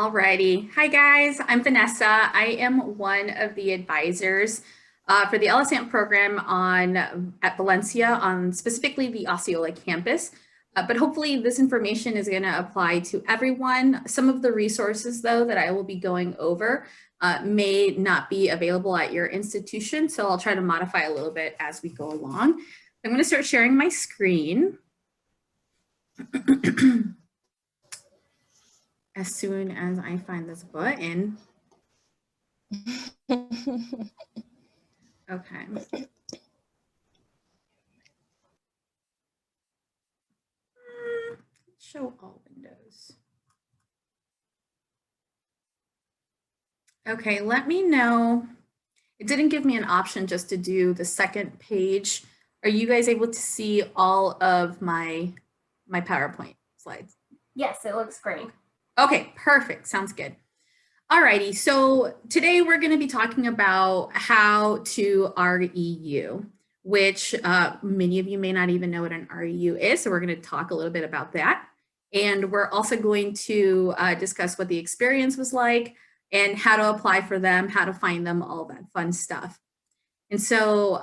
Alrighty. Hi guys, I'm Vanessa. I am one of the advisors for the LSAMP program at Valencia on specifically the Osceola campus. But hopefully this information is going to apply to everyone. Some of the resources though that I will be going over may not be available at your institution. So I'll try to modify a little bit as we go along. I'm going to start sharing my screen. As soon as I find this button. Okay. Show all windows. Okay, let me know. It didn't give me an option just to do the second page. Are you guys able to see all of my PowerPoint slides? Yes, it looks great. Okay, perfect. Sounds good. Alrighty, so today we're going to be talking about how to REU, which many of you may not even know what an REU is. So we're going to talk a little bit about that. And we're also going to discuss what the experience was like and how to apply for them, how to find them, all that fun stuff. And so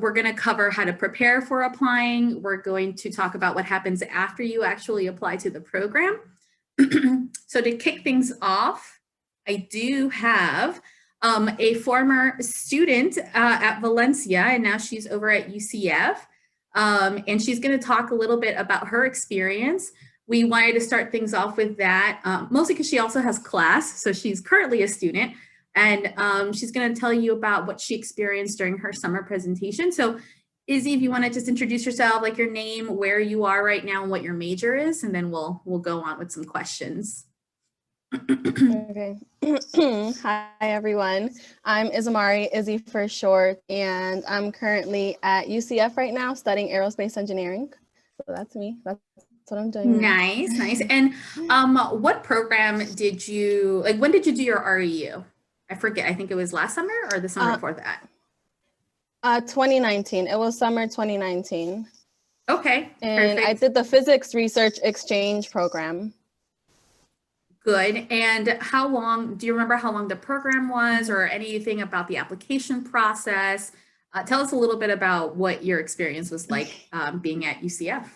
we're going to cover how to prepare for applying. We're going to talk about what happens after you actually apply to the program. So to kick things off, I do have a former student at Valencia, and now she's over at UCF. And she's going to talk a little bit about her experience. We wanted to start things off with that, mostly because she also has class. So she's currently a student, and she's going to tell you about what she experienced during her summer presentation. So Izzy, if you want to just introduce yourself, like your name, where you are right now, and what your major is, and then we'll go on with some questions. Okay. Hi, everyone. I'm Izamari, Izzy for short, and I'm currently at UCF right now studying aerospace engineering. So that's me. That's what I'm doing. Nice, nice. And what program did you, like, when did you do your REU? I forget. I think it was last summer or the summer before that? 2019. It was summer 2019. Okay. And perfect. I did the physics research exchange program. Good. And how long, do you remember how long the program was or anything about the application process? Tell us a little bit about what your experience was like being at UCF.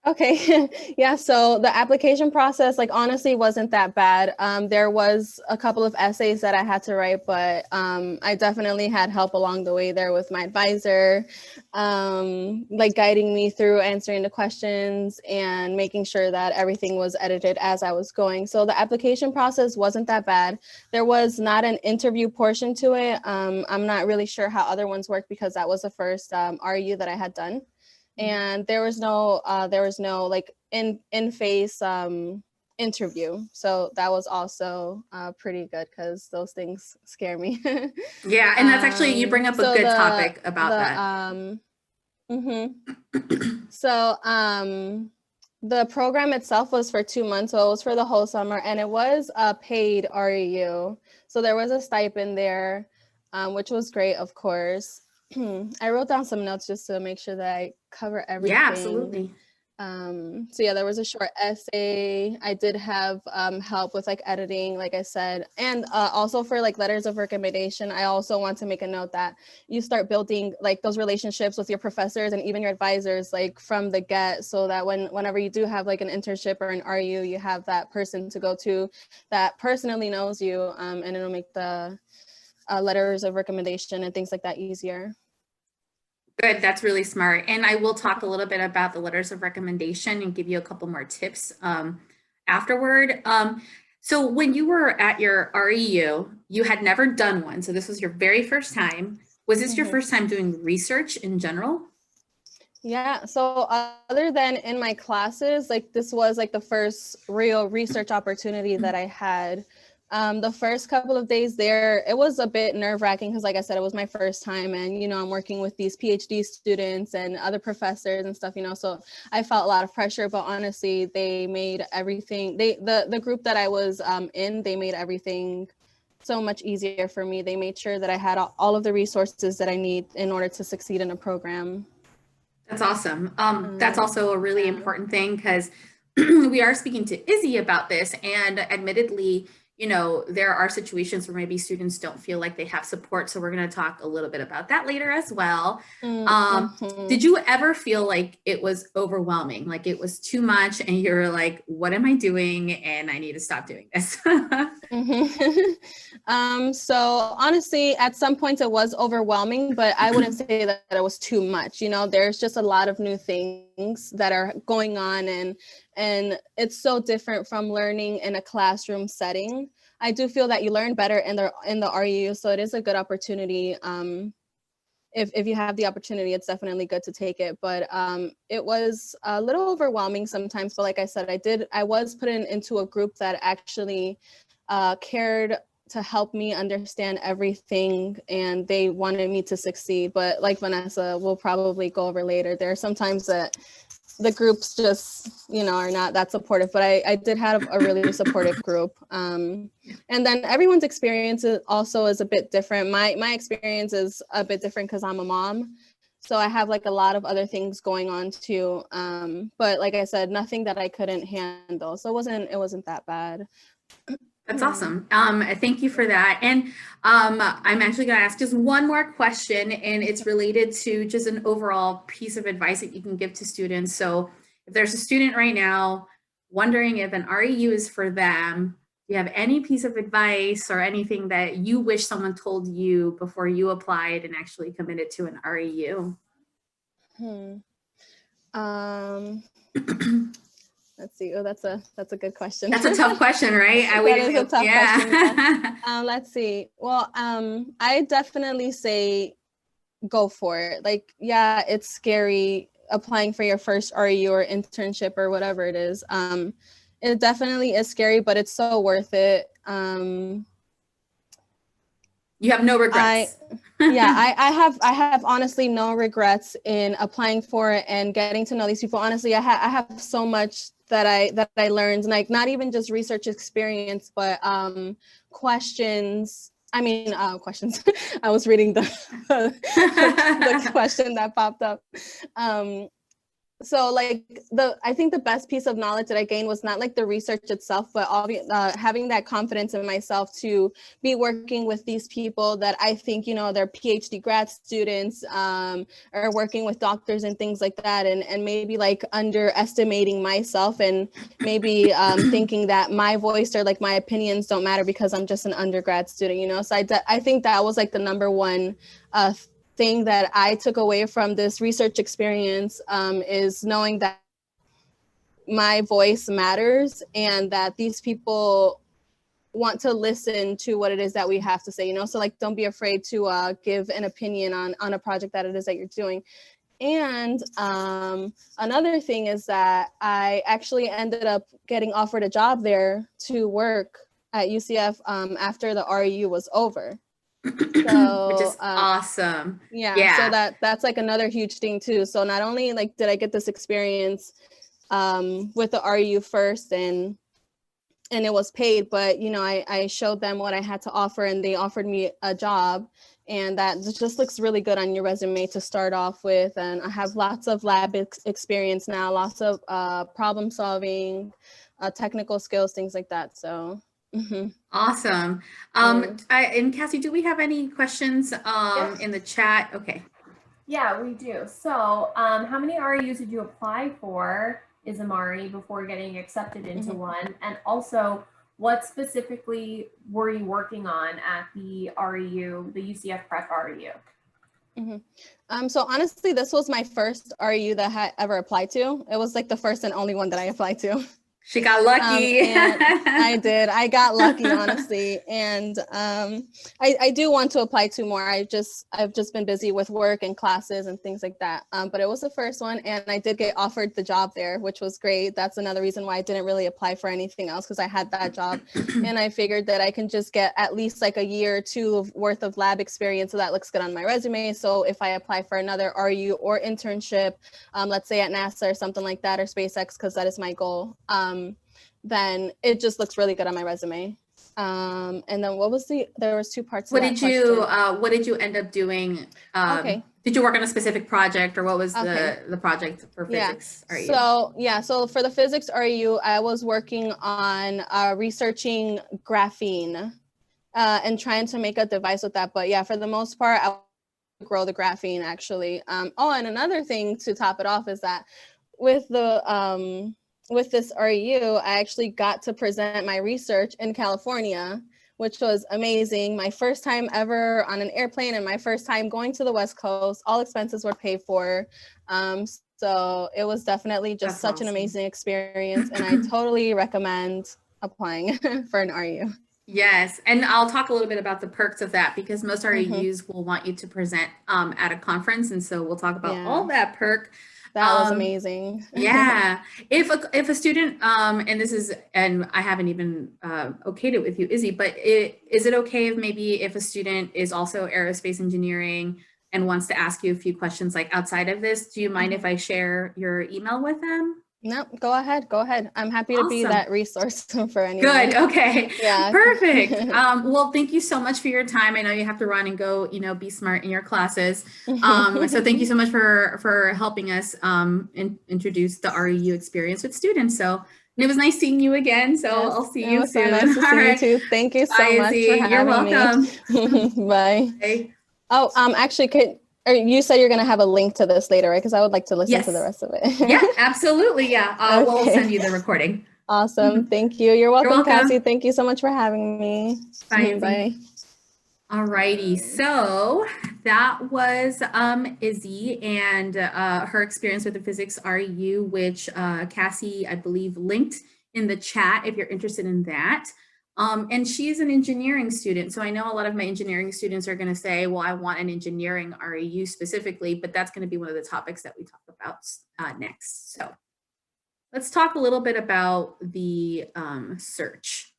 Okay, yeah, so the application process, like, honestly wasn't that bad. There was a couple of essays that I had to write, but I definitely had help along the way there with my advisor, like guiding me through answering the questions and making sure that everything was edited as I was going. So the application process wasn't that bad. There was not an interview portion to it. I'm not really sure how other ones work because that was the first REU that I had done. And there was no like in-face interview. So that was also pretty good because those things scare me. Yeah, and that's actually, you bring up a good topic about that. So the program itself was for 2 months, so it was for the whole summer, and it was a paid REU. So there was a stipend there, which was great, of course. I wrote down some notes just to make sure that I cover everything. Yeah, absolutely. So yeah, there was a short essay. I did have help with like editing, like I said, and also for like letters of recommendation. I also want to make a note that you start building like those relationships with your professors and even your advisors like from the get, so that whenever you do have like an internship or an REU, you have that person to go to that personally knows you, and it'll make the letters of recommendation and things like that easier. Good, that's really smart. And I will talk a little bit about the letters of recommendation and give you a couple more tips afterward. So when you were at your REU, you had never done one. So this was your very first time. Was this your first time doing research in general? Yeah, so other than in my classes, like this was like the first real research opportunity that I had. The first couple of days there, it was a bit nerve-wracking because, like I said, it was my first time, and I'm working with these PhD students and other professors and stuff, so I felt a lot of pressure. But honestly, they made everything, the group that I was in, they made everything so much easier for me. They made sure that I had all of the resources that I need in order to succeed in a program. That's awesome. That's also a really important thing because we are speaking to Izzy about this, and admittedly, you know, there are situations where maybe students don't feel like they have support. So we're going to talk a little bit about that later as well. Mm-hmm. Did you ever feel like it was overwhelming, like it was too much and you're like, what am I doing? And I need to stop doing this. Mm-hmm. So honestly, at some points it was overwhelming, but I wouldn't say that it was too much. You know, there's just a lot of new things that are going on, and it's so different from learning in a classroom setting. I do feel that you learn better in the REU, so it is a good opportunity. If you have the opportunity, it's definitely good to take it. But it was a little overwhelming sometimes. But like I said, I was put into a group that actually cared to help me understand everything, and they wanted me to succeed. But like Vanessa will probably go over later, there are sometimes that the groups just, you know, are not that supportive, but I did have a really supportive group. And then everyone's experience also is a bit different. My experience is a bit different because I'm a mom. So I have like a lot of other things going on too. But like I said, nothing that I couldn't handle. So it wasn't that bad. That's awesome. Thank you for that. And I'm actually going to ask just one more question, and it's related to just an overall piece of advice that you can give to students. So if there's a student right now wondering if an REU is for them, do you have any piece of advice or anything that you wish someone told you before you applied and actually committed to an REU? Um, Let's see. Oh, that's a good question. That's a tough question, right? That is a tough question. Yeah. Let's see. Well, I definitely say go for it. Like, yeah, it's scary applying for your first REU or internship or whatever it is. It definitely is scary, but it's so worth it. You have no regrets. I have honestly no regrets in applying for it and getting to know these people. Honestly, I have so much that I learned, like not even just research experience, but questions. Questions. I was reading the question that popped up. So like I think the best piece of knowledge that I gained was not like the research itself, but having that confidence in myself to be working with these people that I think, you know, they're PhD grad students, or working with doctors and things like that, and maybe like underestimating myself and maybe thinking that my voice or like my opinions don't matter because I'm just an undergrad student, you know. So I think that was like the number one thing that I took away from this research experience, is knowing that my voice matters and that these people want to listen to what it is that we have to say, you know. So like, don't be afraid to give an opinion on a project that it is that you're doing. And another thing is that I actually ended up getting offered a job there to work at UCF after the REU was over. So, which is awesome. Yeah. So that's like another huge thing too. So not only like did I get this experience with the REU first and it was paid, but you know, I showed them what I had to offer and they offered me a job, and that just looks really good on your resume to start off with. And I have lots of lab experience now, lots of problem solving, technical skills, things like that. So awesome. And Cassie, do we have any questions in the chat? Okay. Yeah, we do. So how many REUs did you apply for, Izamari, before getting accepted into one? And also, what specifically were you working on at the REU, the UCF Prep REU? So honestly, this was my first REU that I had ever applied to. It was like the first and only one that I applied to. She got lucky. I did. I got lucky, honestly. And I do want to apply to more. I've just been busy with work and classes and things like that. But it was the first one, and I did get offered the job there, which was great. That's another reason why I didn't really apply for anything else, because I had that job. And I figured that I can just get at least like a year or two worth of lab experience. So that looks good on my resume. So if I apply for another RU or internship, let's say at NASA or something like that, or SpaceX, because that is my goal, then it just looks really good on my resume. And then there was two parts. What did you end up doing? Did Did you work on a specific project, or what was Okay. the project for physics? Are you? So for the physics REU, I was working on researching graphene and trying to make a device with that. But yeah, for the most part, I grow the graphene actually. Oh, and another thing to top it off is that with the with this REU, I actually got to present my research in California, which was amazing. My first time ever on an airplane and my first time going to the West Coast. All expenses were paid for. So it was definitely just That's such an awesome. amazing experience, and I totally recommend applying for an REU. Yes, and I'll talk a little bit about the perks of that, because most Mhm. REUs will want you to present at a conference, and so we'll talk about all Yeah, that perk. that was amazing. Yeah, if a student and this is, and I haven't even okayed it with you, Izzy, but is it okay if maybe if a student is also aerospace engineering and wants to ask you a few questions like outside of this, do you mind if I share your email with them? No, go ahead. Go ahead. I'm happy to be Awesome. that resource for anyone. Good. Okay. Yeah. Perfect. Well, thank you so much for your time. I know you have to run and go, be smart in your classes. So thank you so much for helping us introduce the REU experience with students. So and it was nice seeing you again. So Yes, I'll see it you was so soon. nice to All see you right. too. Thank you so Bye, much Izzy. for You're having welcome. me. Bye. Bye. Oh, actually, you said you're gonna have a link to this later, right? Because I would like to listen to the Yes. rest of it. Yeah, absolutely. Yeah. We'll Okay. send you the recording. Awesome. Thank you. You're welcome, welcome. Cassie. Thank you so much for having me. Bye, Izzy. Bye. All righty, so that was Izzy and her experience with the physics REU, which Cassie, I believe, linked in the chat if you're interested in that. And she's an engineering student, so I know a lot of my engineering students are going to say, well, I want an engineering REU specifically, but that's going to be one of the topics that we talk about next. So let's talk a little bit about the search.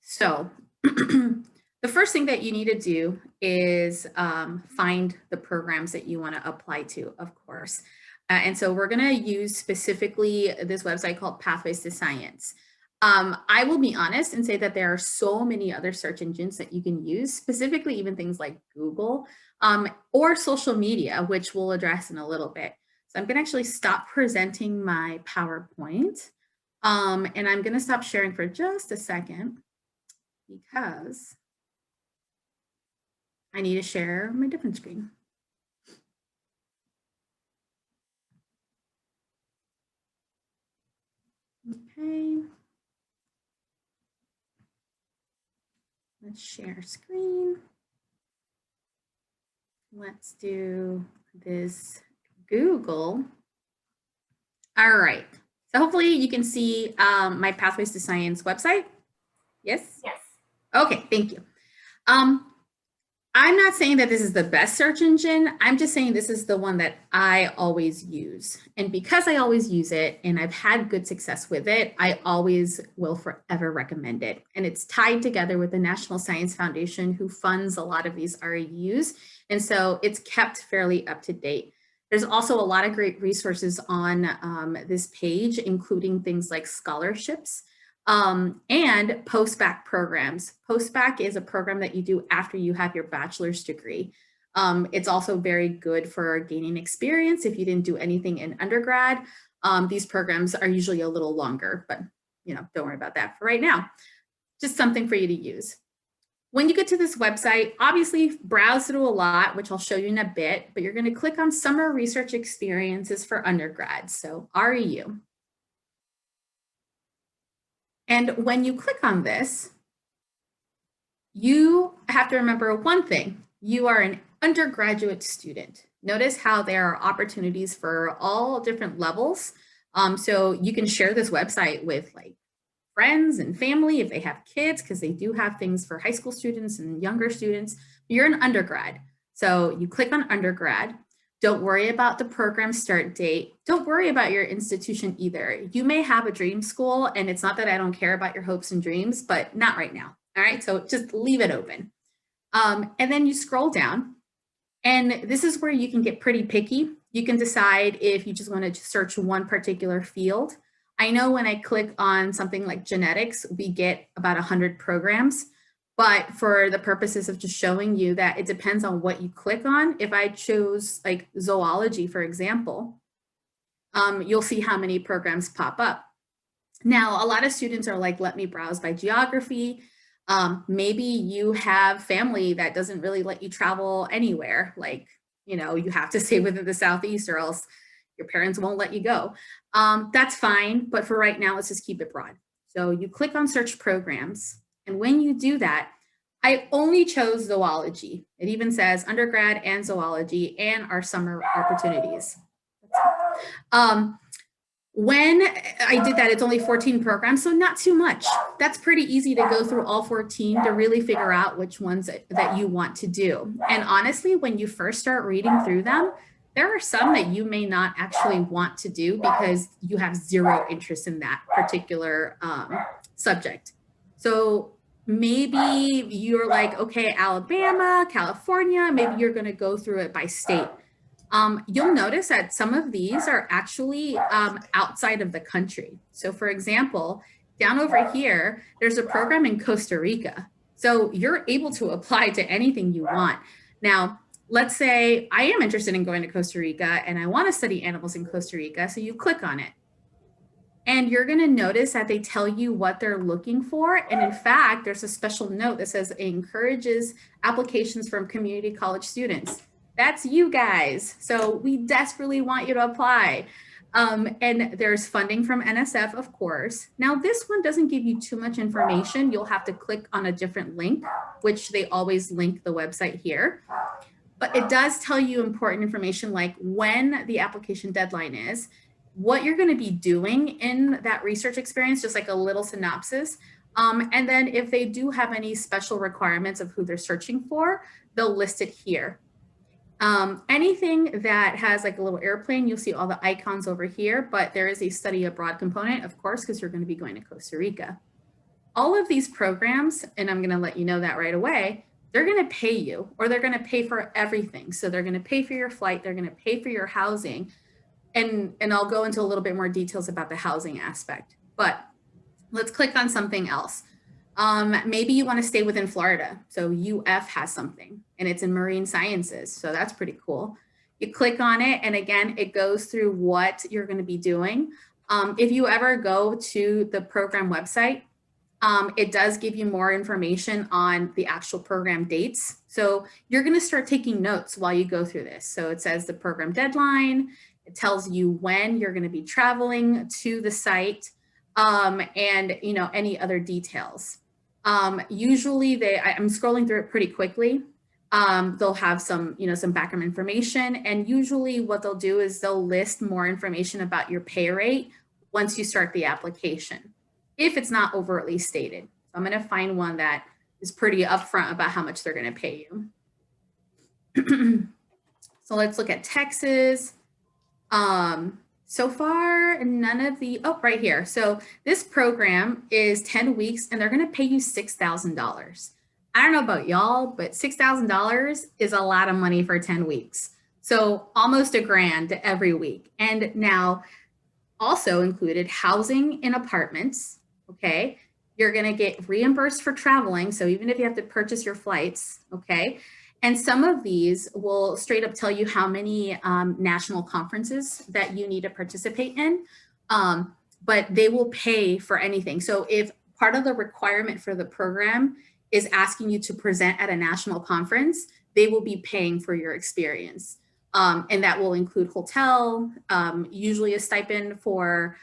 So the first thing that you need to do is find the programs that you want to apply to, of course. And so we're going to use specifically this website called Pathways to Science. I will be honest and say that there are so many other search engines that you can use, specifically even things like Google or social media, which we'll address in a little bit. So I'm going to actually stop presenting my PowerPoint, and I'm going to stop sharing for just a second, because I need to share my different screen. Okay. Let's share screen. Let's do this Google. All right. So hopefully you can see my Pathways to Science website. Yes? Yes. Okay, thank you. I'm not saying that this is the best search engine. I'm just saying this is the one that I always use. And because I always use it and I've had good success with it, I always will forever recommend it. And it's tied together with the National Science Foundation, who funds a lot of these REUs. And so it's kept fairly up to date. There's also a lot of great resources on this page, including things like scholarships. And post-bac programs. Post-bac is a program that you do after you have your bachelor's degree. It's also very good for gaining experience if you didn't do anything in undergrad. These programs are usually a little longer, but don't worry about that for right now. Just something for you to use. When you get to this website, obviously browse through a lot, which I'll show you in a bit, but you're going to click on Summer Research Experiences for Undergrad, so REU. And when you click on this, you have to remember one thing. You are an undergraduate student. Notice how there are opportunities for all different levels. So you can share this website with like friends and family if they have kids, because they do have things for high school students and younger students. You're an undergrad. So you click on undergrad. Don't worry about the program start date. Don't worry about your institution either. You may have a dream school, and it's not that I don't care about your hopes and dreams, but not right now. All right, so just leave it open. And then you scroll down, and this is where you can get pretty picky. You can decide if you just want to search one particular field. I know when I click on something like genetics, we get about 100 programs. But for the purposes of just showing you that it depends on what you click on, if I chose like zoology, for example, you'll see how many programs pop up. Now, a lot of students are like, let me browse by geography. Maybe you have family that doesn't really let you travel anywhere. Like, you know, you have to stay within the Southeast or else your parents won't let you go. That's fine. But for right now, let's just keep it broad. So you click on search programs. And when you do that, I only chose zoology. It even says undergrad and zoology and our summer opportunities. When I did that, it's only 14 programs, so not too much. That's pretty easy to go through all 14 to really figure out which ones that you want to do. And honestly, when you first start reading through them, there are some that you may not actually want to do because you have zero interest in that particular subject. So maybe you're like, okay, Alabama, California, maybe you're going to go through it by state. You'll notice that some of these are actually outside of the country. So for example, down over here, there's a program in Costa Rica. So you're able to apply to anything you want. Now, let's say I am interested in going to Costa Rica and I want to study animals in Costa Rica. So you click on it. And you're going to notice that they tell you what they're looking for. And in fact, there's a special note that says it encourages applications from community college students. That's you guys. So we desperately want you to apply. And there's funding from NSF, of course. Now, this one doesn't give you too much information. You'll have to click on a different link, which they always link the website here. But it does tell you important information like when the application deadline is, what you're going to be doing in that research experience, just like a little synopsis. And then if they do have any special requirements of who they're searching for, they'll list it here. Anything that has like a little airplane, you'll see all the icons over here, but there is a study abroad component, of course, because you're going to be going to Costa Rica. All of these programs, and I'm going to let you know that right away, they're going to pay you or they're going to pay for everything. So they're going to pay for your flight, they're going to pay for your housing. And I'll go into a little bit more details about the housing aspect, but let's click on something else. Maybe you want to stay within Florida. So UF has something and it's in marine sciences. So that's pretty cool. You click on it. And again, it goes through what you're going to be doing. If you ever go to the program website, it does give you more information on the actual program dates. So you're going to start taking notes while you go through this. So it says the program deadline. It tells you when you're going to be traveling to the site and, you know, any other details. Usually I'm scrolling through it pretty quickly. They'll have some, you know, some background information, and usually what they'll do is they'll list more information about your pay rate once you start the application, if it's not overtly stated. So I'm going to find one that is pretty upfront about how much they're going to pay you. So let's look at Texas. So far, none of the, oh, right here. So this program is 10 weeks and they're going to pay you $6,000. I don't know about y'all, but $6,000 is a lot of money for 10 weeks. So almost $1,000 every week. And now also included housing in apartments. Okay. You're going to get reimbursed for traveling. So even if you have to purchase your flights, okay. And some of these will straight up tell you how many national conferences that you need to participate in, but they will pay for anything. So if part of the requirement for the program is asking you to present at a national conference, they will be paying for your experience. And that will include hotel, usually a stipend for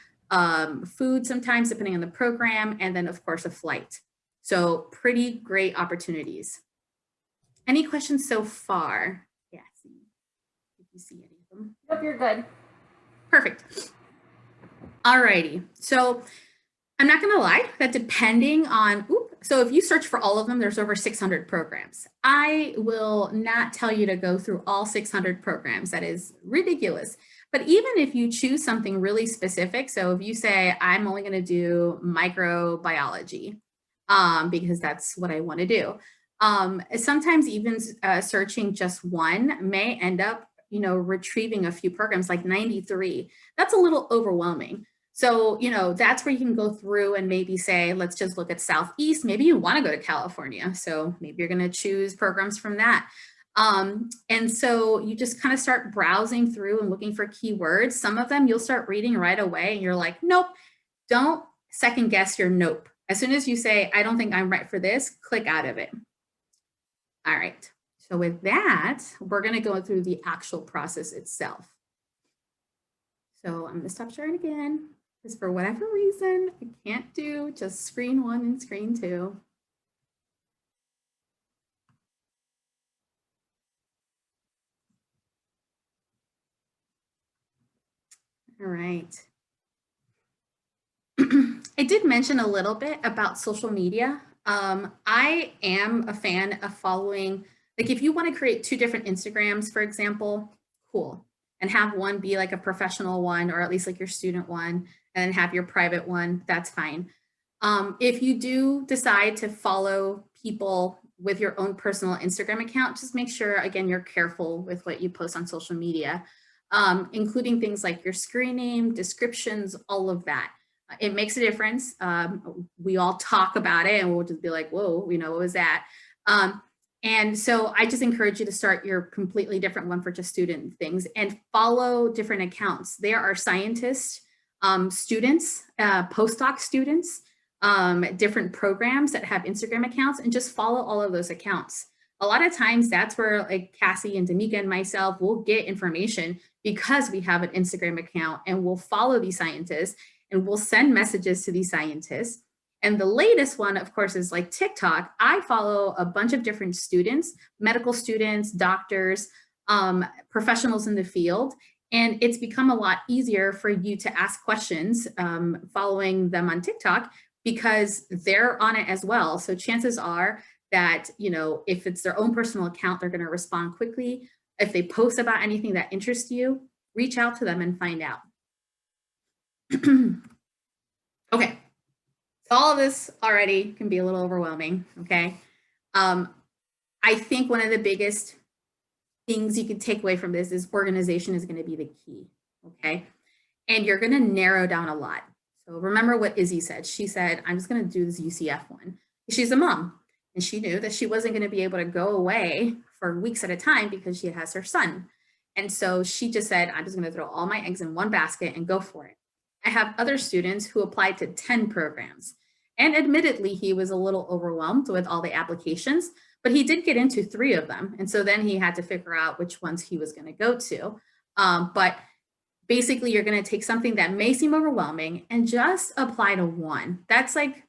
food sometimes, depending on the program, and then of course a flight. So pretty great opportunities. Any questions so far? Yeah, if you see any of them. Nope, you're good. Perfect. All righty. So I'm not going to lie that depending on, so if you search for all of them, there's over 600 programs. I will not tell you to go through all 600 programs. That is ridiculous. But even if you choose something really specific, so if you say, I'm only going to do microbiology because that's what I want to do. Sometimes even searching just one may end up, you know, retrieving a few programs like 93. That's a little overwhelming. So, you know, that's where you can go through and maybe say, let's just look at Southeast. Maybe you want to go to California. So maybe you're going to choose programs from that. And so you just kind of start browsing through and looking for keywords. Some of them you'll start reading right away and you're like, nope, don't second guess your nope. As soon as you say, I don't think I'm right for this, click out of it. All right. So with that, we're going to go through the actual process itself. So I'm going to stop sharing again, because for whatever reason, I can't do just screen 1 and screen 2. All right. I did mention a little bit about social media. I am a fan of following, like if you want to create 2 different Instagrams, for example, cool. And have one be like a professional one, or at least like your student one, and then have your private one, that's fine. If you do decide to follow people with your own personal Instagram account, just make sure, again, you're careful with what you post on social media, including things like your screen name, descriptions, all of that. It makes a difference. We all talk about it and we'll just be like, whoa, you know, what was that? And so I just encourage you to start your completely different one for just student things and follow different accounts. There are scientists, students, postdoc students, different programs that have Instagram accounts, and just follow all of those accounts. A lot of times that's where like Cassie and Damika and myself will get information because we have an Instagram account, and we'll follow these scientists and we'll send messages to these scientists. And the latest one, of course, is like TikTok. I follow a bunch of different students, medical students, doctors, professionals in the field. And it's become a lot easier for you to ask questions following them on TikTok, because they're on it as well. So chances are that, you know, if it's their own personal account, they're going to respond quickly. If they post about anything that interests you, reach out to them and find out. Okay. All of this already can be a little overwhelming, okay? I think one of the biggest things you can take away from this is organization is going to be the key, okay? And you're going to narrow down a lot. So remember what Izzy said. She said, I'm just going to do this UCF one. She's a mom, and she knew that she wasn't going to be able to go away for weeks at a time because she has her son. And so she just said, I'm just going to throw all my eggs in one basket and go for it. I have other students who applied to 10 programs. And admittedly, he was a little overwhelmed with all the applications, but he did get into 3 of them. And so then he had to figure out which ones he was going to go to. But basically, you're going to take something that may seem overwhelming and just apply to one. That's like,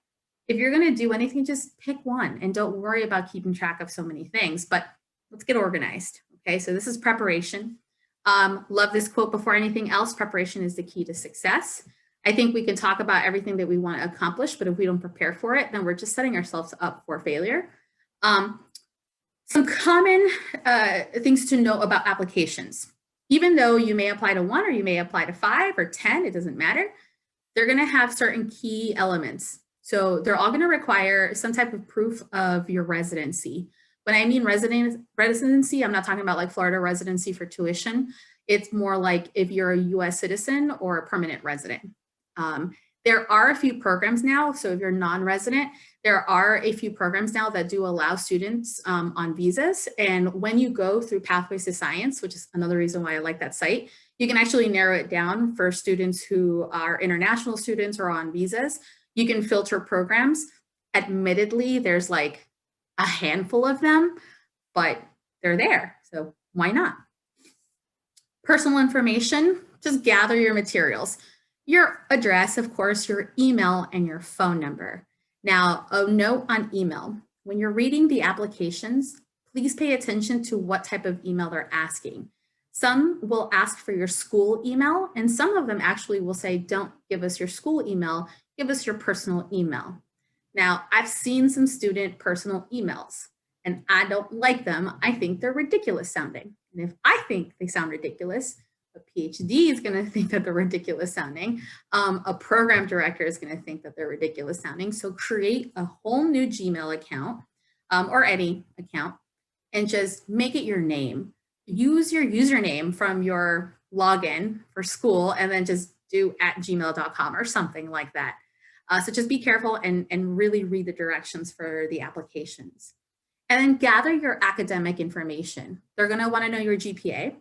if you're going to do anything, just pick one and don't worry about keeping track of so many things. But let's get organized. Okay, so this is preparation. Love this quote before anything else. Preparation is the key to success. I think we can talk about everything that we want to accomplish, but if we don't prepare for it, then we're just setting ourselves up for failure. Some common things to know about applications. Even though you may apply to 1 or you may apply to 5 or 10, it doesn't matter. They're going to have certain key elements. So they're all going to require some type of proof of your residency. When I mean residency, I'm not talking about like Florida residency for tuition. It's more like if you're a US citizen or a permanent resident. There are a few programs now. So if you're non-resident, there are a few programs now that do allow students on visas. And when you go through Pathways to Science, which is another reason why I like that site, you can actually narrow it down for students who are international students or on visas. You can filter programs. Admittedly, there's like a handful of them, but they're there. So why not? Personal information, just gather your materials. Your address, of course, your email, and your phone number. Now, a note on email. When you're reading the applications, please pay attention to what type of email they're asking. Some will ask for your school email, and some of them actually will say, don't give us your school email, give us your personal email. Now, I've seen some student personal emails, and I don't like them. I think they're ridiculous sounding. And if I think they sound ridiculous, a PhD is going to think that they're ridiculous sounding. A program director is going to think that they're ridiculous sounding. So create a whole new Gmail account or any account and just make it your name. Use your username from your login for school and then just do@gmail.com or something like that. So just be careful and really read the directions for the applications. And then gather your academic information. They're going to want to know your GPA.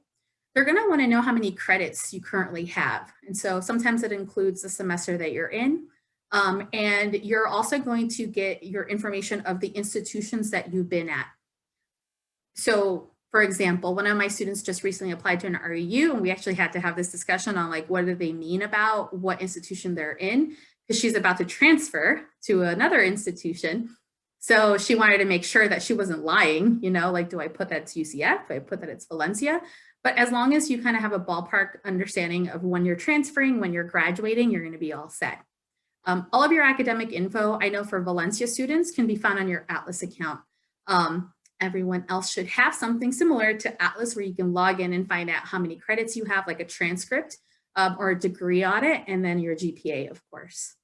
They're going to want to know how many credits you currently have. And so sometimes it includes the semester that you're in. And you're also going to get your information of the institutions that you've been at. So for example, one of my students just recently applied to an REU, and we actually had to have this discussion on like, what do they mean about what institution they're in? Because she's about to transfer to another institution. So she wanted to make sure that she wasn't lying, you know, like, do I put that to UCF? Do I put that it's Valencia? But as long as you kind of have a ballpark understanding of when you're transferring, when you're graduating, you're going to be all set. All of your academic info, I know for Valencia students, can be found on your Atlas account. Everyone else should have something similar to Atlas where you can log in and find out how many credits you have, like a transcript or a degree audit, and then your GPA, of course.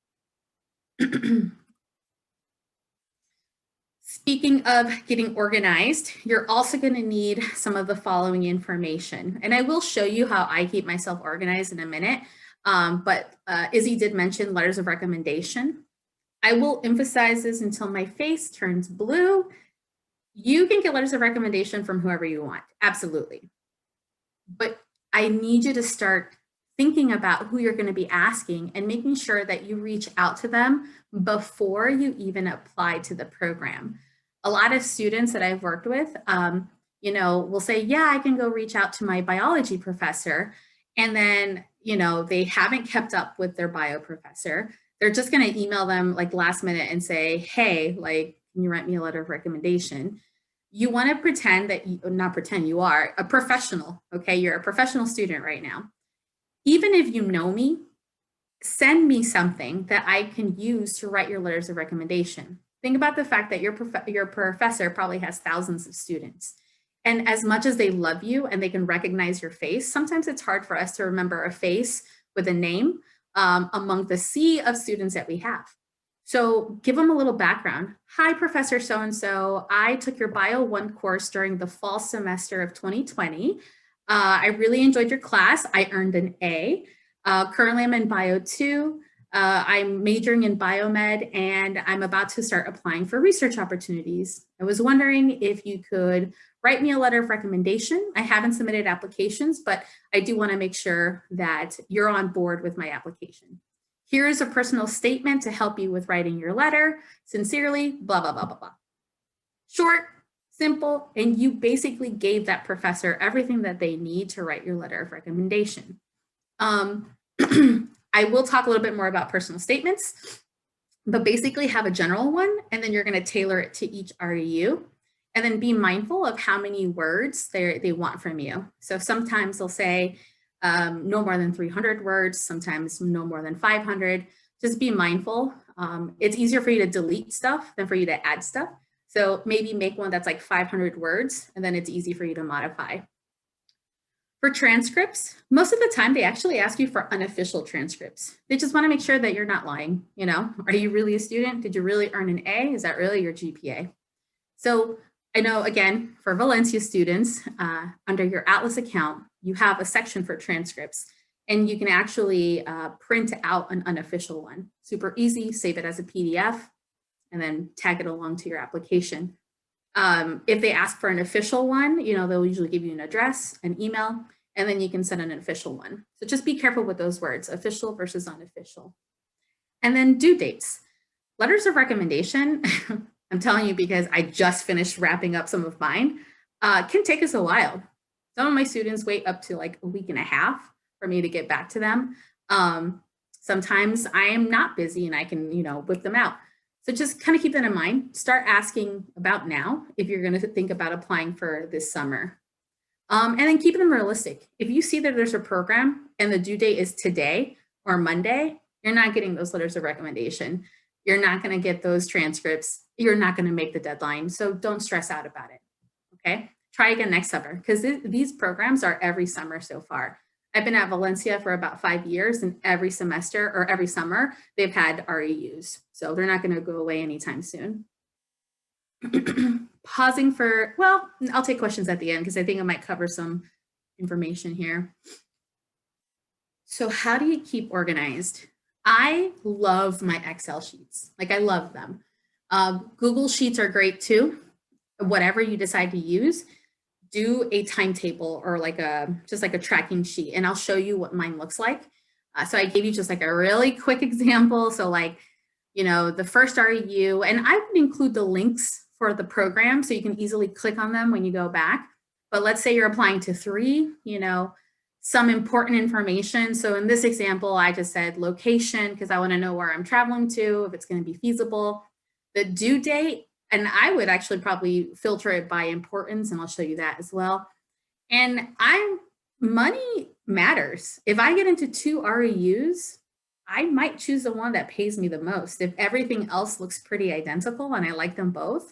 Speaking of getting organized, you're also going to need some of the following information. And I will show you how I keep myself organized in a minute. But Izzy did mention letters of recommendation. I will emphasize this until my face turns blue. You can get letters of recommendation from whoever you want, absolutely. But I need you to start thinking about who you're going to be asking and making sure that you reach out to them before you even apply to the program. A lot of students that I've worked with, you know, will say, yeah, I can go reach out to my biology professor. And then, you know, they haven't kept up with their bio professor. They're just going to email them like last minute and say, hey, like, can you write me a letter of recommendation? You want to pretend that, not pretend, you are a professional, okay? You're a professional student right now. Even if you know me, send me something that I can use to write your letters of recommendation. Think about the fact that your professor probably has thousands of students. And as much as they love you and they can recognize your face, sometimes it's hard for us to remember a face with a name among the sea of students that we have. So give them a little background. Hi, Professor so-and-so. I took your Bio 1 course during the fall semester of 2020. I really enjoyed your class. I earned an A. Currently, I'm in Bio 2. I'm majoring in biomed, and I'm about to start applying for research opportunities. I was wondering if you could write me a letter of recommendation. I haven't submitted applications, but I do want to make sure that you're on board with my application. Here is a personal statement to help you with writing your letter. Sincerely, blah, blah, blah, blah, blah. Short, simple, and you basically gave that professor everything that they need to write your letter of recommendation. I will talk a little bit more about personal statements, but basically have a general one, and then you're going to tailor it to each REU. And then be mindful of how many words they want from you. So sometimes they'll say no more than 300 words, sometimes no more than 500. Just be mindful. It's easier for you to delete stuff than for you to add stuff. So maybe make one that's like 500 words, and then it's easy for you to modify. For transcripts, most of the time they actually ask you for unofficial transcripts. They just want to make sure that you're not lying. You know, are you really a student? Did you really earn an A? Is that really your GPA? So I know, again, for Valencia students, under your Atlas account, you have a section for transcripts, and you can actually print out an unofficial one. Super easy, save it as a PDF, and then tag it along to your application. If they ask for an official one, you know, they'll usually give you an address, an email, and then you can send an official one. So just be careful with those words, official versus unofficial. And then due dates. Letters of recommendation, I'm telling you because I just finished wrapping up some of mine, can take us a while. Some of my students wait up to like a week and a half for me to get back to them. Sometimes I am not busy and I can, you know, whip them out. So just kind of keep that in mind. Start asking about now if you're going to think about applying for this summer. And then keep them realistic. If you see that there's a program and the due date is today or Monday, you're not getting those letters of recommendation. You're not going to get those transcripts. You're not going to make the deadline. So don't stress out about it. Okay. Try again next summer, because these programs are every summer so far. I've been at Valencia for about 5 years, and every semester or every summer, they've had REUs. So they're not going to go away anytime soon. Pausing for, well, I'll take questions at the end because I think I might cover some information here. So how do you keep organized? I love my Excel sheets. Like I love them. Google Sheets are great too. Whatever you decide to use, do a timetable or like just like a tracking sheet, and I'll show you what mine looks like. So I gave you just like a really quick example. So like, you know, the first REU, and I would include the links for the program so you can easily click on them when you go back. But let's say you're applying to 3, you know, some important information. So in this example, I just said location because I want to know where I'm traveling to, if it's going to be feasible, the due date, and I would actually probably filter it by importance, and I'll show you that as well. And money matters. If I get into 2 REUs, I might choose the one that pays me the most. If everything else looks pretty identical and I like them both,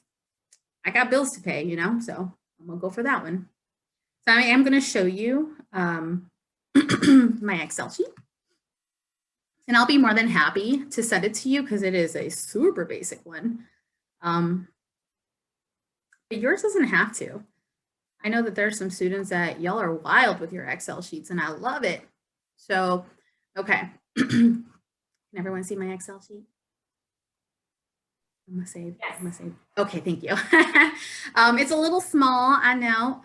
I got bills to pay, you know, so I'm gonna go for that one. So I am gonna show you my Excel sheet. And I'll be more than happy to send it to you because it is a super basic one. But yours doesn't have to. I know that there's some students that y'all are wild with your Excel sheets and I love it. So, okay. Can everyone see my Excel sheet? I'm gonna save. Yes. I'm gonna save. Okay, thank you. It's a little small, I know,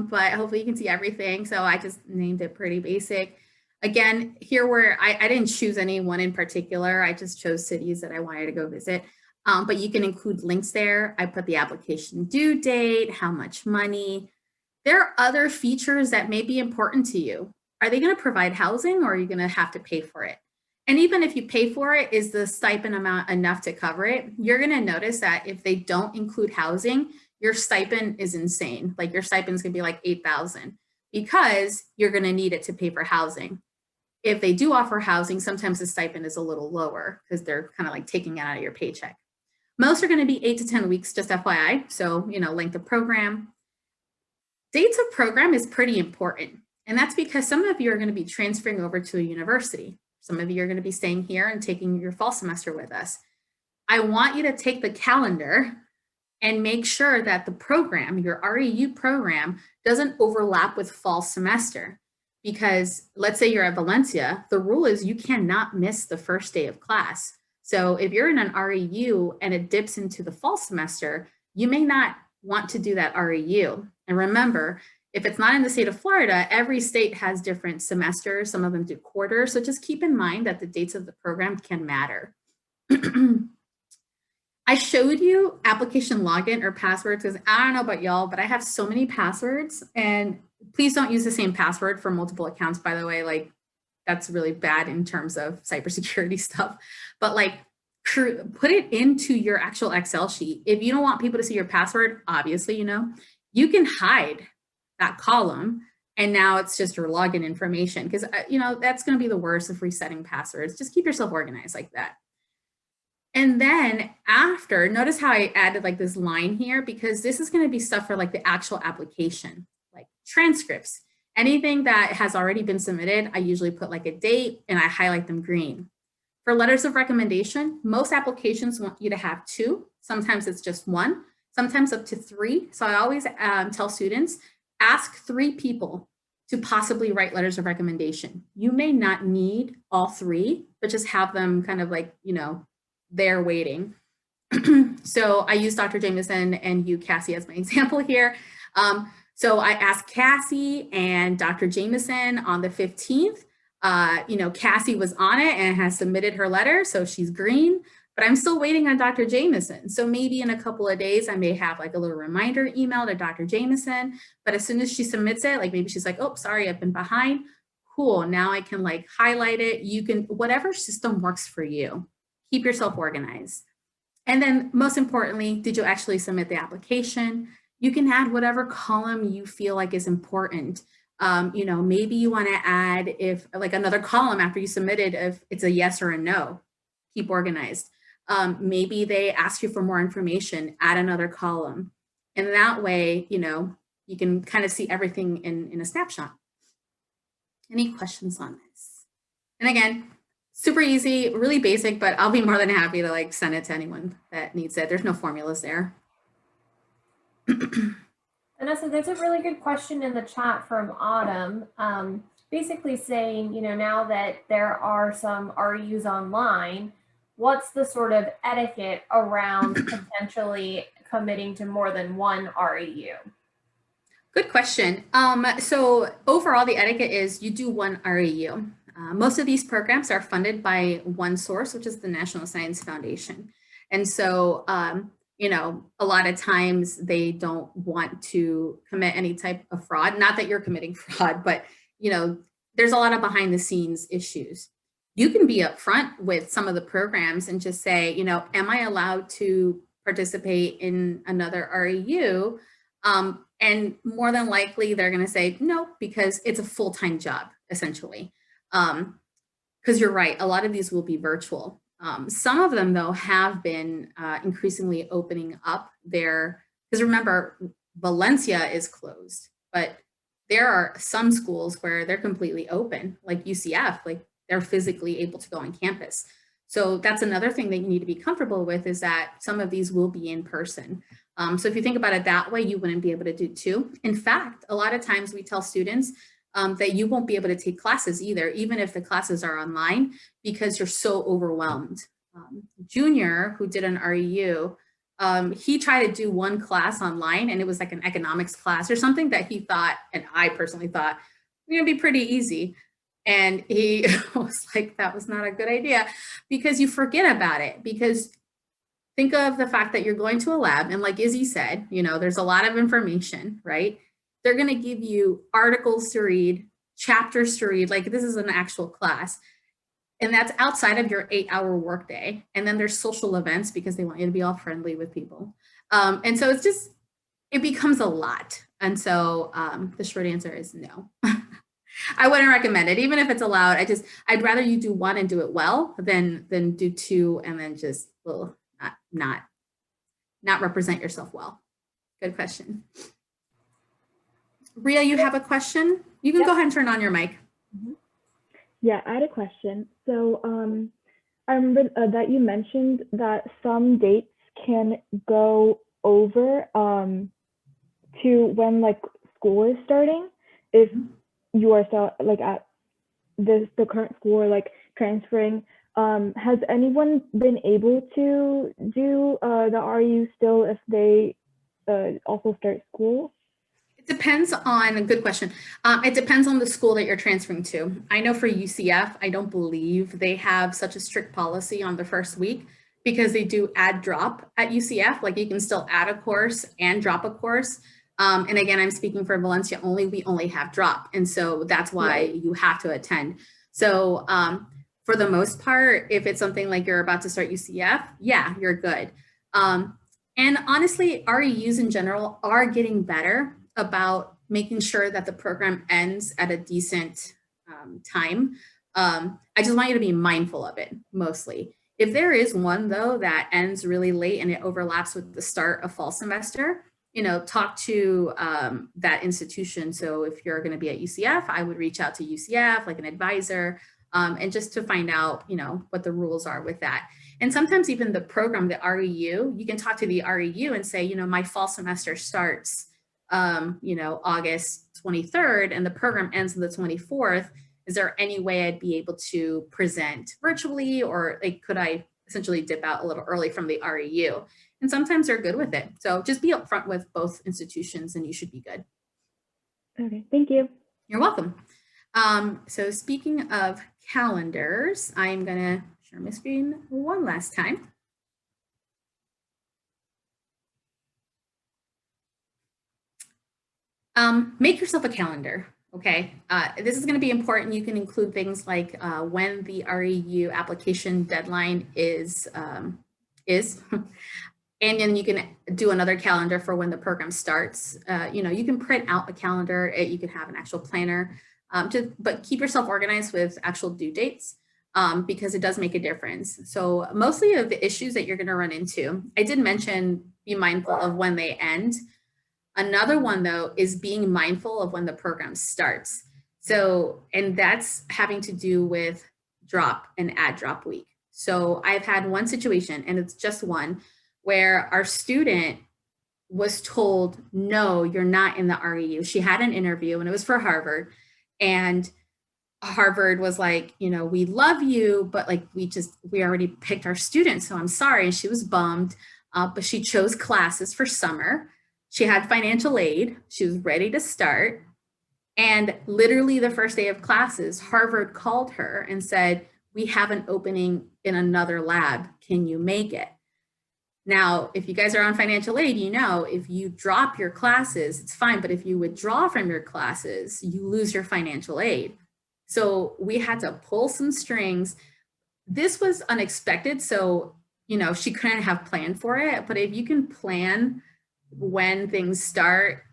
but hopefully you can see everything. So I just named it pretty basic. Again, here where I didn't choose any one in particular. I just chose cities that I wanted to go visit. But you can include links there. I put the application due date, how much money. There are other features that may be important to you. Are they going to provide housing or are you going to have to pay for it? And even if you pay for it, is the stipend amount enough to cover it? You're going to notice that if they don't include housing, your stipend is insane. Like your stipend is going to be like $8,000 because you're going to need it to pay for housing. If they do offer housing, sometimes the stipend is a little lower because they're kind of like taking it out of your paycheck. Most are going to be 8 to 10 weeks, just FYI. So, you know, length of program. Dates of program is pretty important. And that's because some of you are going to be transferring over to a university. Some of you are going to be staying here and taking your fall semester with us. I want you to take the calendar and make sure that the program, your REU program, doesn't overlap with fall semester. Because let's say you're at Valencia, the rule is you cannot miss the first day of class. So if you're in an REU and it dips into the fall semester, you may not want to do that REU. And remember, if it's not in the state of Florida, every state has different semesters. Some of them do quarters. So just keep in mind that the dates of the program can matter. I showed you application login or passwords because I don't know about y'all, but I have so many passwords, and please don't use the same password for multiple accounts, by the way. Like that's really bad in terms of cybersecurity stuff, but like put it into your actual Excel sheet. If you don't want people to see your password, obviously, you know, you can hide that column and now it's just your login information because, you know, that's going to be the worst of resetting passwords. Just keep yourself organized like that. And then after, notice how I added like this line here because this is going to be stuff for like the actual application, like transcripts. Anything that has already been submitted, I usually put like a date and I highlight them green. For letters of recommendation, most applications want you to have 2. Sometimes it's just 1, sometimes up to 3. So I always tell students, ask 3 people to possibly write letters of recommendation. You may not need all 3, but just have them kind of like, you know, there waiting. So I use Dr. Jameson and you, Cassie, as my example here. So I asked Cassie and Dr. Jameson on the 15th. You know, Cassie was on it and has submitted her letter, so she's green, but I'm still waiting on Dr. Jameson. So maybe in a couple of days, I may have like a little reminder email to Dr. Jameson, but as soon as she submits it, like maybe she's like, oh, sorry, I've been behind. Cool, now I can like highlight it. You can, whatever system works for you, keep yourself organized. And then most importantly, did you actually submit the application? You can add whatever column you feel like is important. You know, maybe you want to add if like another column after you submitted if it's a yes or a no. Keep organized. Maybe they ask you for more information, add another column. And that way, you know, you can kind of see everything in a snapshot. Any questions on this? And again, super easy, really basic, but I'll be more than happy to like send it to anyone that needs it. There's no formulas there. Vanessa, there's a really good question in the chat from Autumn. basically saying, you know, now that there are some REUs online, what's the sort of etiquette around potentially committing to more than one REU? Good question. So overall, the etiquette is you do one REU. Most of these programs are funded by one source, which is the National Science Foundation. And so, you know, a lot of times they don't want to commit any type of fraud. Not that you're committing fraud, but, you know, there's a lot of behind the scenes issues. You can be upfront with some of the programs and just say, you know, am I allowed to participate in another REU? And more than likely, they're going to say no, because it's a full-time job, essentially. Because you're right, a lot of these will be virtual. Some of them, though, have been increasingly opening up their, because remember, Valencia is closed, but there are some schools where they're completely open, like UCF, like they're physically able to go on campus. So that's another thing that you need to be comfortable with, is that some of these will be in person. So if you think about it that way, you wouldn't be able to do two. In fact, a lot of times we tell students that you won't be able to take classes either, even if the classes are online, because you're so overwhelmed. Junior, who did an REU, he tried to do one class online, and it was like an economics class or something that he thought, and I personally thought, it's gonna be pretty easy. And he was like, that was not a good idea, because you forget about it. Because think of the fact that you're going to a lab, and like Izzy said, you know, there's a lot of information, right? They're going to give you articles to read, chapters to read, like this is an actual class. And that's outside of your 8-hour workday. And then there's social events because they want you to be all friendly with people. And so it's just, it becomes a lot. And so the short answer is no. I wouldn't recommend it, even if it's allowed. I'd rather you do one and do it well than do two and then just not represent yourself well. Good question. Ria, you have a question? You can go ahead and turn on your mic. Yeah, I had a question. So I remember that you mentioned that some dates can go over to when like school is starting if you are like at the current school or like transferring. Has anyone been able to do the RU still if they also start school? It depends on, a good question. It depends on the school that you're transferring to. I know for UCF, I don't believe they have such a strict policy on the first week, because they do add drop at UCF. Like you can still add a course and drop a course. And again, I'm speaking for Valencia only, we only have drop. And so that's why you have to attend. So for the most part, if it's something like you're about to start UCF, yeah, you're good. And honestly, REUs in general are getting better about making sure that the program ends at a decent time. I just want you to be mindful of it mostly. If there is one though that ends really late and it overlaps with the start of fall semester, you know, talk to that institution. So if you're going to be at UCF, I would reach out to UCF, like an advisor, and just to find out, you know, what the rules are with that. And sometimes even the program, the REU, you can talk to the REU and say, you know, my fall semester starts, you know, August 23rd and the program ends on the 24th. Is there any way I'd be able to present virtually, or like, could I essentially dip out a little early from the REU? And sometimes they're good with it. So just be upfront with both institutions and you should be good. Okay, thank you. You're welcome. So speaking of calendars, I'm gonna share my screen one last time. Make yourself a calendar, okay? This is gonna be important. You can include things like when the REU application deadline is. And then you can do another calendar for when the program starts. You know, you can print out a calendar, you can have an actual planner, but keep yourself organized with actual due dates because it does make a difference. So mostly of the issues that you're gonna run into, I did mention be mindful of when they end. Another one though is being mindful of when the program starts. So, and that's having to do with drop and add drop week. So I've had one situation, and it's just one, where our student was told, no, you're not in the REU. She had an interview and it was for Harvard. And Harvard was like, you know, we love you, but like we already picked our students, so I'm sorry. And she was bummed, but she chose classes for summer. She had financial aid. She was ready to start. And literally the first day of classes, Harvard called her and said, we have an opening in another lab. Can you make it? Now, if you guys are on financial aid, you know, if you drop your classes, it's fine. But if you withdraw from your classes, you lose your financial aid. So we had to pull some strings. This was unexpected. So, you know, she couldn't have planned for it. But if you can plan when things start,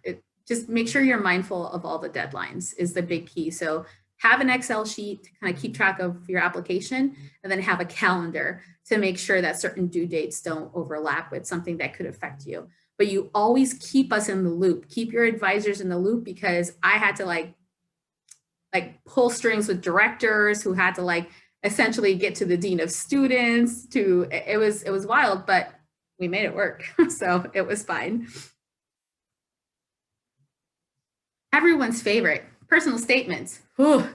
just make sure you're mindful of all the deadlines is the big key. So have an Excel sheet to kind of keep track of your application, and then have a calendar to make sure that certain due dates don't overlap with something that could affect you. But you always keep us in the loop, keep your advisors in the loop, because I had to like pull strings with directors who had to like essentially get to the dean of students it was wild, but we made it work. So it was fine. Everyone's favorite, personal statements. Whew.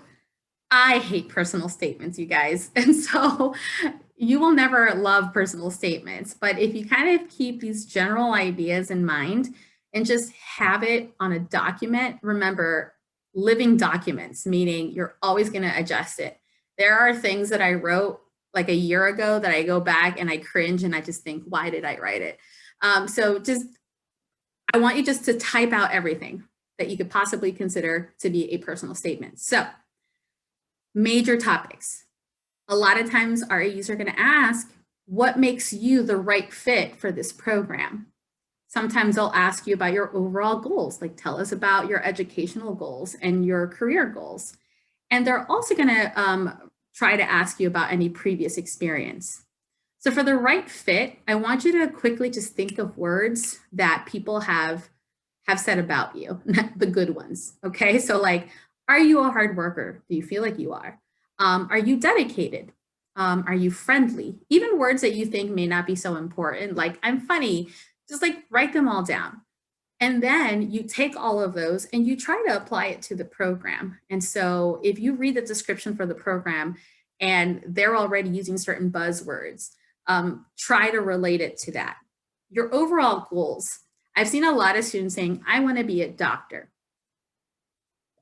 I hate personal statements, you guys. And so you will never love personal statements, but if you kind of keep these general ideas in mind and just have it on a document, remember, living documents, meaning you're always going to adjust it. There are things that I wrote like a year ago that I go back and I cringe and I just think, why did I write it? So I want you just to type out everything that you could possibly consider to be a personal statement. So major topics. A lot of times REUs are going to ask, what makes you the right fit for this program? Sometimes they'll ask you about your overall goals, like tell us about your educational goals and your career goals. And they're also going to try to ask you about any previous experience. So for the right fit, I want you to quickly just think of words that people have said about you, the good ones, okay? So like, are you a hard worker? Do you feel like you are? Are you dedicated? Are you friendly? Even words that you think may not be so important, like I'm funny, just like write them all down. And then you take all of those and you try to apply it to the program. And so if you read the description for the program and they're already using certain buzzwords, try to relate it to that. Your overall goals. I've seen a lot of students saying, I want to be a doctor.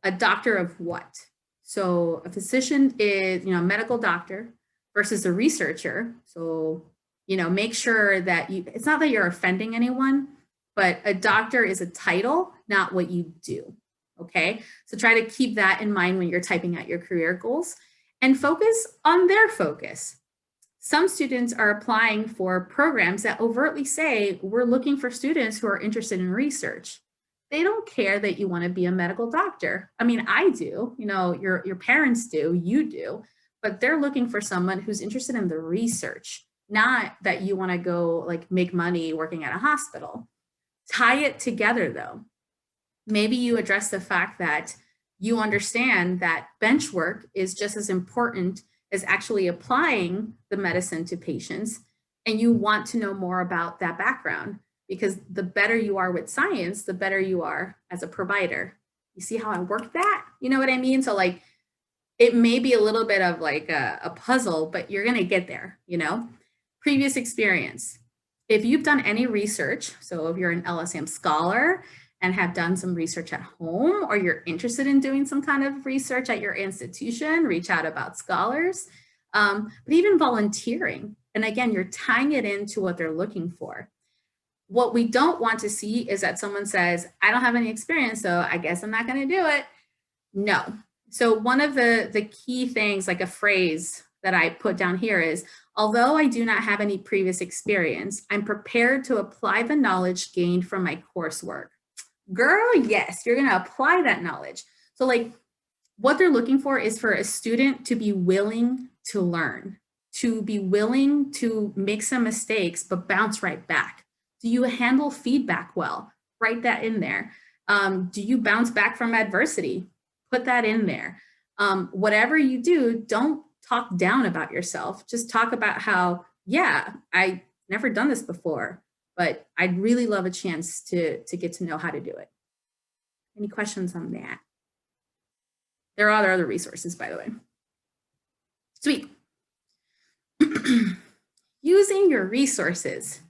A doctor of what? So a physician is, you know, a medical doctor versus a researcher. So, you know, make sure that it's not that you're offending anyone, but a doctor is a title, not what you do. Okay. So try to keep that in mind when you're typing out your career goals and focus on their focus. Some students are applying for programs that overtly say, we're looking for students who are interested in research. They don't care that you want to be a medical doctor. I mean, I do, you know, your parents do, you do, but they're looking for someone who's interested in the research, not that you want to go like make money working at a hospital. Tie it together though. Maybe you address the fact that you understand that bench work is just as important as actually applying the medicine to patients, and you want to know more about that background, because the better you are with science, the better you are as a provider. You see how I work that? You know what I mean? So like, it may be a little bit of like a puzzle, but you're going to get there, you know? Previous experience. If you've done any research, so if you're an LSAMP scholar and have done some research at home, or you're interested in doing some kind of research at your institution, reach out about scholars, but even volunteering. And again, you're tying it into what they're looking for. What we don't want to see is that someone says, I don't have any experience, so I guess I'm not going to do it. No. So one of the key things, like a phrase that I put down here is, although I do not have any previous experience, I'm prepared to apply the knowledge gained from my coursework. Girl, yes, you're going to apply that knowledge. So like what they're looking for is for a student to be willing to learn, to be willing to make some mistakes, but bounce right back. Do you handle feedback well? Write that in there. Do you bounce back from adversity? Put that in there. Whatever you do, don't talk down about yourself. Just talk about how, yeah, I never done this before, but I'd really love a chance to get to know how to do it. Any questions on that? There are other resources, by the way. Sweet. Using your resources.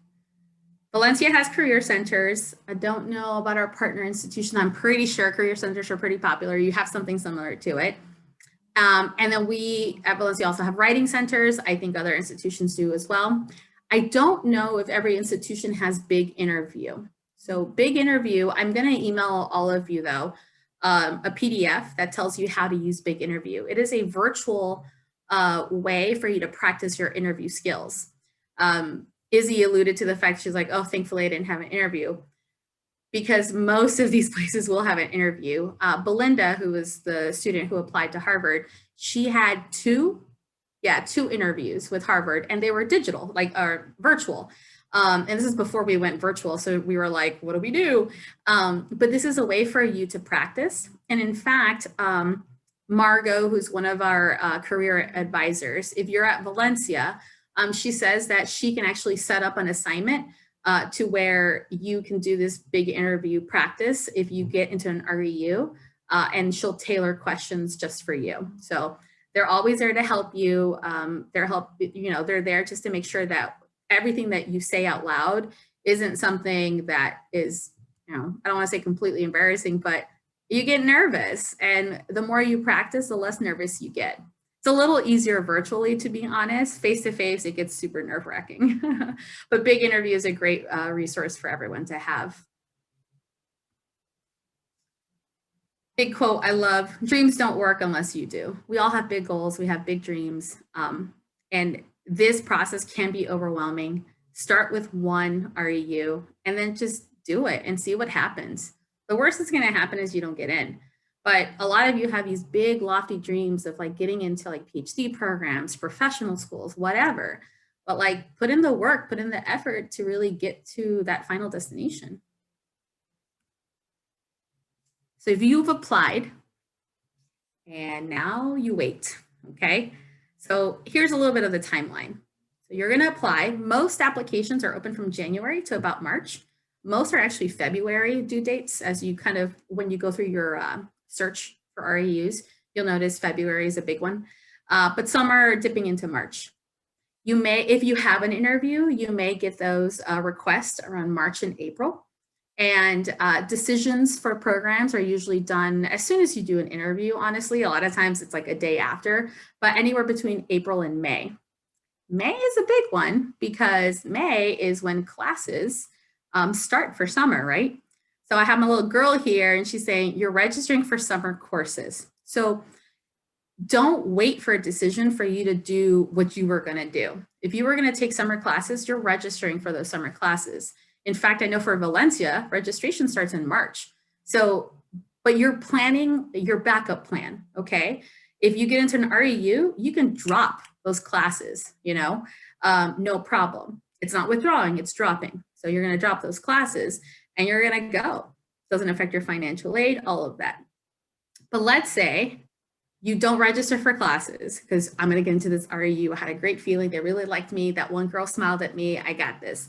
Valencia has career centers. I don't know about our partner institution. I'm pretty sure career centers are pretty popular. You have something similar to it. And then we at Valencia also have writing centers. I think other institutions do as well. I don't know if every institution has Big Interview. So Big Interview, I'm going to email all of you though, a PDF that tells you how to use Big Interview. It is a virtual way for you to practice your interview skills. Izzy alluded to the fact she's like, oh, thankfully I didn't have an interview, because most of these places will have an interview. Belinda, who was the student who applied to Harvard, she had two interviews with Harvard, and they were digital, virtual. And this is before we went virtual. So we were like, what do we do? But this is a way for you to practice. And in fact, Margot, who's one of our career advisors, if you're at Valencia, she says that she can actually set up an assignment to where you can do this big interview practice if you get into an REU, and she'll tailor questions just for you. So they're always there to help you. They're there just to make sure that everything that you say out loud isn't something that is, I don't want to say completely embarrassing, but you get nervous. And the more you practice, the less nervous you get. It's a little easier virtually, to be honest. Face to face, it gets super nerve-wracking. But Big Interview is a great resource for everyone to have. Big quote I love: dreams don't work unless you do. We all have big goals, we have big dreams. And this process can be overwhelming. Start with one REU and then just do it and see what happens. The worst that's gonna happen is you don't get in. But a lot of you have these big lofty dreams of like getting into like PhD programs, professional schools, whatever. But like put in the work, put in the effort to really get to that final destination. So if you've applied and now you wait, okay? So here's a little bit of the timeline. So you're gonna apply. Most applications are open from January to about March. Most are actually February due dates, as you kind of, when you go through your search for REUs, you'll notice February is a big one, but some are dipping into March. You may, if you have an interview, you may get those requests around March and April. And decisions for programs are usually done as soon as you do an interview, honestly. A lot of times it's like a day after, but anywhere between April and May. May is a big one because May is when classes start for summer, right? So I have my little girl here and she's saying, you're registering for summer courses. So don't wait for a decision for you to do what you were gonna do. If you were gonna take summer classes, you're registering for those summer classes. In fact, I know for Valencia, registration starts in March. So, but you're planning your backup plan, okay? If you get into an REU, you can drop those classes, no problem. It's not withdrawing, it's dropping. So you're gonna drop those classes and you're gonna go. Doesn't affect your financial aid, all of that. But let's say you don't register for classes, because I'm gonna get into this REU. I had a great feeling, they really liked me. That one girl smiled at me, I got this.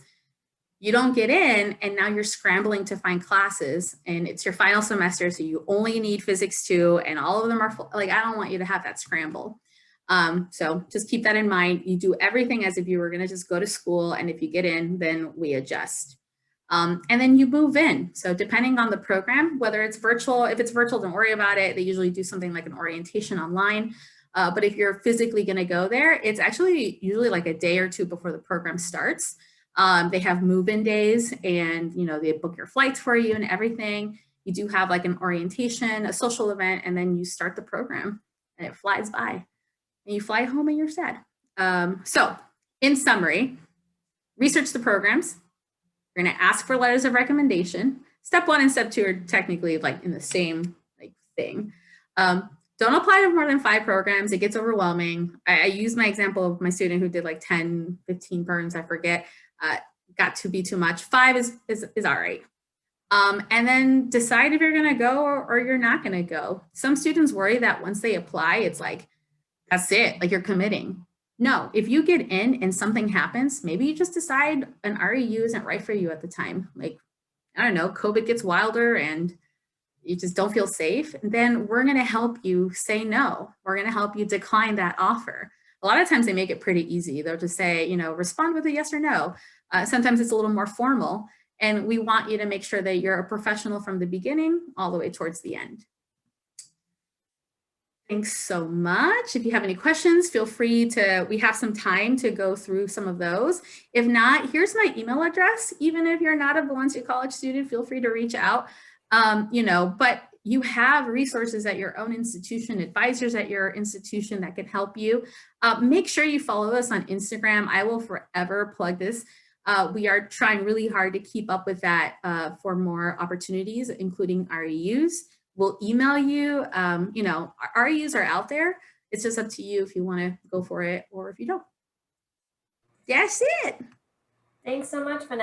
You don't get in and now you're scrambling to find classes and it's your final semester. So you only need physics 2 and all of them are like, I don't want you to have that scramble. So just keep that in mind. You do everything as if you were gonna just go to school, and if you get in, then we adjust. And then you move in. So depending on the program, whether it's virtual, if it's virtual, don't worry about it. They usually do something like an orientation online. But if you're physically gonna go there, it's actually usually like a day or two before the program starts. They have move-in days and they book your flights for you and everything. You do have like an orientation, a social event, and then you start the program and it flies by. And you fly home and you're sad. So in summary, research the programs. You're gonna ask for letters of recommendation. Step 1 and step 2 are technically like in the same thing. Don't apply to more than 5 programs. It gets overwhelming. I use my example of my student who did like 10, 15 programs, I forget. Got to be too much. 5 is all right. And then decide if you're gonna go or you're not gonna go. Some students worry that once they apply, it's like, that's it, like you're committing. No, if you get in and something happens, maybe you just decide an REU isn't right for you at the time. Like, I don't know, COVID gets wilder and you just don't feel safe, then we're going to help you say no. We're going to help you decline that offer. A lot of times they make it pretty easy. They'll just say, you know, respond with a yes or no. Sometimes it's a little more formal, and we want you to make sure that you're a professional from the beginning all the way towards the end. Thanks so much. If you have any questions, feel free to, we have some time to go through some of those. If not, here's my email address. Even if you're not a Valencia College student, feel free to reach out. You know, but you have resources at your own institution, advisors at your institution that can help you. Make sure you follow us on Instagram. I will forever plug this. We are trying really hard to keep up with that for more opportunities, including REUs. We'll email you. You know, REUs are out there. It's just up to you if you want to go for it or if you don't. That's it. Thanks so much, Vanessa.